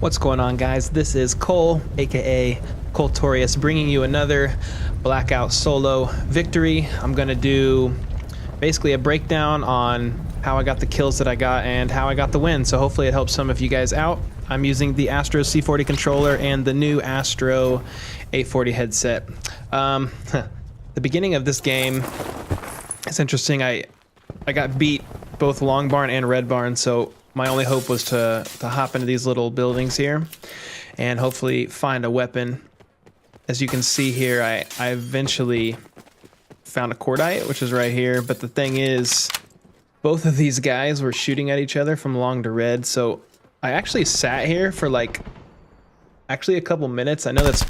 What's going on, guys? This is Cole, aka Coltorius, bringing you another Blackout solo victory. I'm gonna do basically a breakdown on how I got the kills that I got and how I got the win, so hopefully it helps some of you guys out. I'm using the Astro C40 controller and the new Astro 840 headset. The beginning of this game, it's interesting. I got beat both long barn and red barn, so my only hope was to hop into these little buildings here and hopefully find a weapon. As you can see here, I eventually found a cordite, which is right here, but the thing is, both of these guys were shooting at each other from long to red, so I actually sat here for like actually a couple minutes. I know it's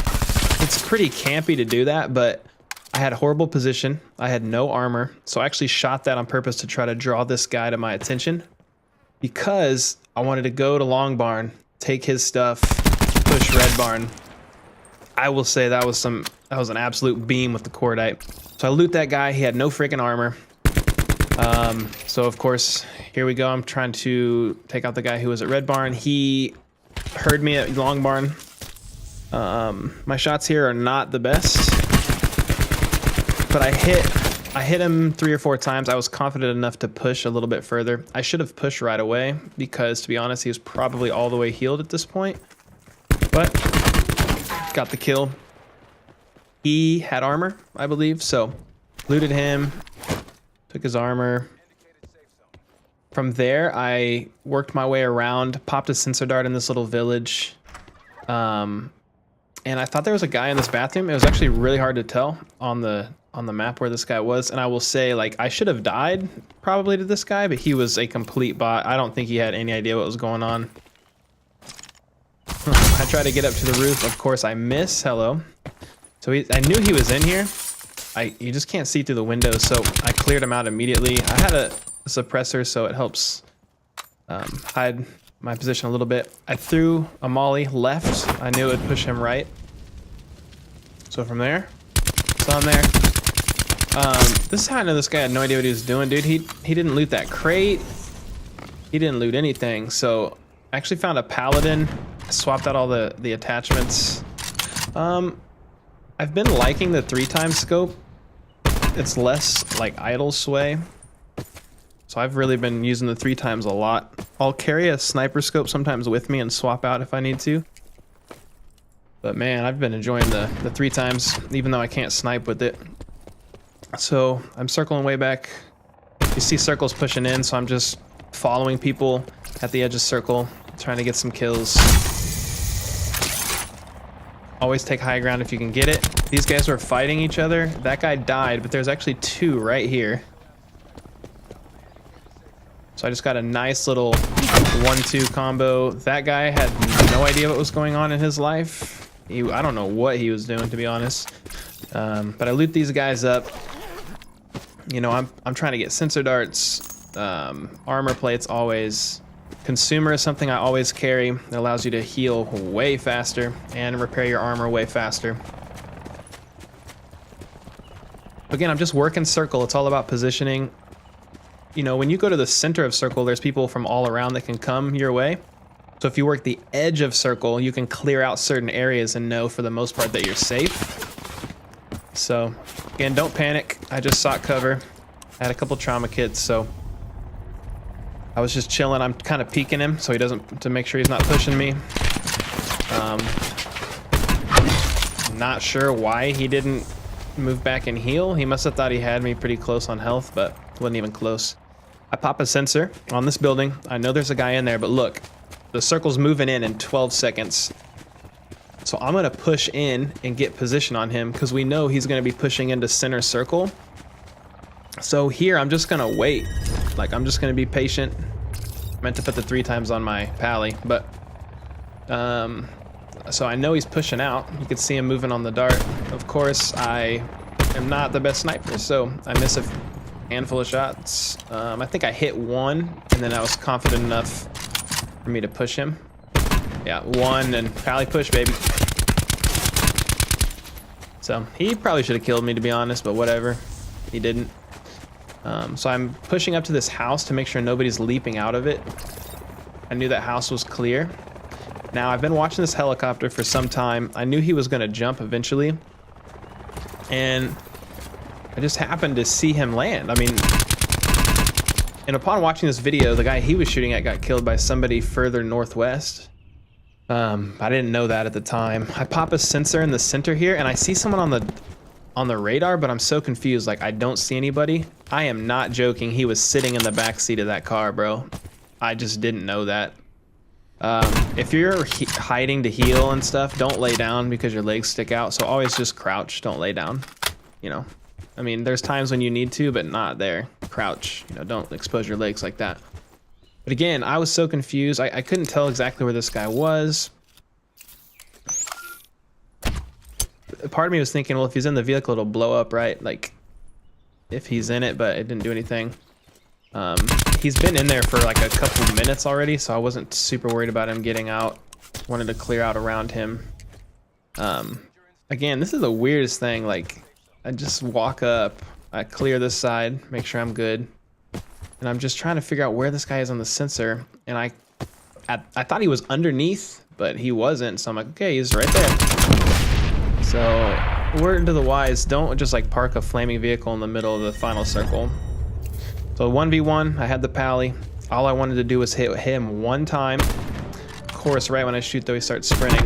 pretty campy to do that, but I had horrible position. I had no armor, so I actually shot that on purpose to try to draw this guy to my attention, because I wanted to go to long barn, take his stuff, push red barn. I will say that was an absolute beam with the cordite. So I loot that guy. He had no freaking armor. So of course, here we go. I'm trying to take out the guy who was at red barn. He heard me at long barn. My shots here are not the best, but I hit him 3 or 4 times. I was confident enough to push a little bit further. I should have pushed right away because, to be honest, he was probably all the way healed at this point. But got the kill. He had armor, I believe, so looted him, took his armor. From there, I worked my way around, popped a sensor dart in this little village. And I thought there was a guy in this bathroom. It was actually really hard to tell on the map where this guy was, and I will say, like, I should have died probably to this guy, but he was a complete bot. I don't think he had any idea what was going on. I tried to get up to the roof. Of course, I miss. Hello. So I knew he was in here. You just can't see through the windows, so I cleared him out immediately. I had a suppressor, so it helps hide my position a little bit. I threw a molly left. I knew it would push him right. So from there, saw him there. This is how I know this guy had no idea what he was doing, dude. He didn't loot that crate. He didn't loot anything. So I actually found a paladin. I swapped out all the attachments. I've been liking the 3x scope. It's less like idle sway. So I've really been using the 3x a lot. I'll carry a sniper scope sometimes with me and swap out if I need to. But man, I've been enjoying the 3x, even though I can't snipe with it. So I'm circling way back. You see circles pushing in, so I'm just following people at the edge of circle, trying to get some kills. Always take high ground if you can get it. These guys were fighting each other. That guy died, but there's actually 2 right here. So I just got a nice little 1-2 combo. That guy had no idea what was going on in his life. I don't know what he was doing, to be honest. But I loot these guys up. You know, I'm trying to get sensor darts, armor plates always. Consumer is something I always carry. It allows you to heal way faster and repair your armor way faster. Again, I'm just working circle. It's all about positioning. You know, when you go to the center of circle, there's people from all around that can come your way. So if you work the edge of circle, you can clear out certain areas and know for the most part that you're safe. So again, don't panic. I just sought cover. I had a couple trauma kits, so I was just chilling. I'm kind of peeking him so he doesn't, to make sure he's not pushing me. Not sure why he didn't move back and heal. He must have thought he had me pretty close on health, but wasn't even close. I pop a sensor on this building. I know there's a guy in there, but look, the circle's moving in 12 seconds. So I'm gonna push in and get position on him because we know he's gonna be pushing into center circle. So here I'm just gonna wait. Like, I'm just gonna be patient. I meant to put the 3x on my Pali, but so I know he's pushing out. You can see him moving on the dart. Of course, I am not the best sniper, so I miss a handful of shots. I think I hit 1, and then I was confident enough for me to push him. Yeah, 1, and Pali push, baby. So he probably should have killed me, to be honest, but whatever. He didn't. So I'm pushing up to this house to make sure nobody's leaping out of it. I knew that house was clear. Now, I've been watching this helicopter for some time. I knew he was going to jump eventually, and I just happened to see him land. I mean, and upon watching this video, the guy he was shooting at got killed by somebody further northwest. I didn't know that at the time. I pop a sensor in the center here, and I see someone on the radar, but I'm so confused. Like, I don't see anybody. I am not joking. He was sitting in the back seat of that car, bro. I just didn't know that. If you're hiding to heal and stuff, don't lay down because your legs stick out. So always just crouch. Don't lay down. You know, I mean, there's times when you need to, but not there. Crouch. You know, don't expose your legs like that. But again, I was so confused. I couldn't tell exactly where this guy was. Part of me was thinking, well, if he's in the vehicle, it'll blow up, right? Like, if he's in it, but it didn't do anything. He's been in there for like a couple of minutes already, so I wasn't super worried about him getting out. Wanted to clear out around him. Again, this is the weirdest thing. Like, I just walk up, I clear this side, make sure I'm good, and I'm just trying to figure out where this guy is on the sensor. And I thought he was underneath, but he wasn't. So I'm like, okay, he's right there. So, word to the wise, don't just like park a flaming vehicle in the middle of the final circle. So 1v1, I had the Pali. All I wanted to do was hit him one time. Of course, right when I shoot though, he starts sprinting.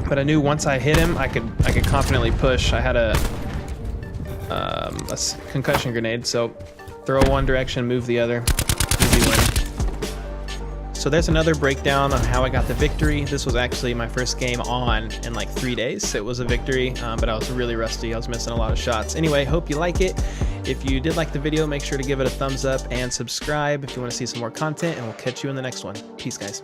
But I knew once I hit him, I could confidently push. I had a concussion grenade, so throw one direction, move the other, easy win. So there's another breakdown on how I got the victory. This was actually my first game on in like 3 days. It was a victory, but I was really rusty. I was missing a lot of shots. Anyway, hope you like it. If you did like the video, make sure to give it a thumbs up and subscribe if you want to see some more content, and we'll catch you in the next one. Peace, guys.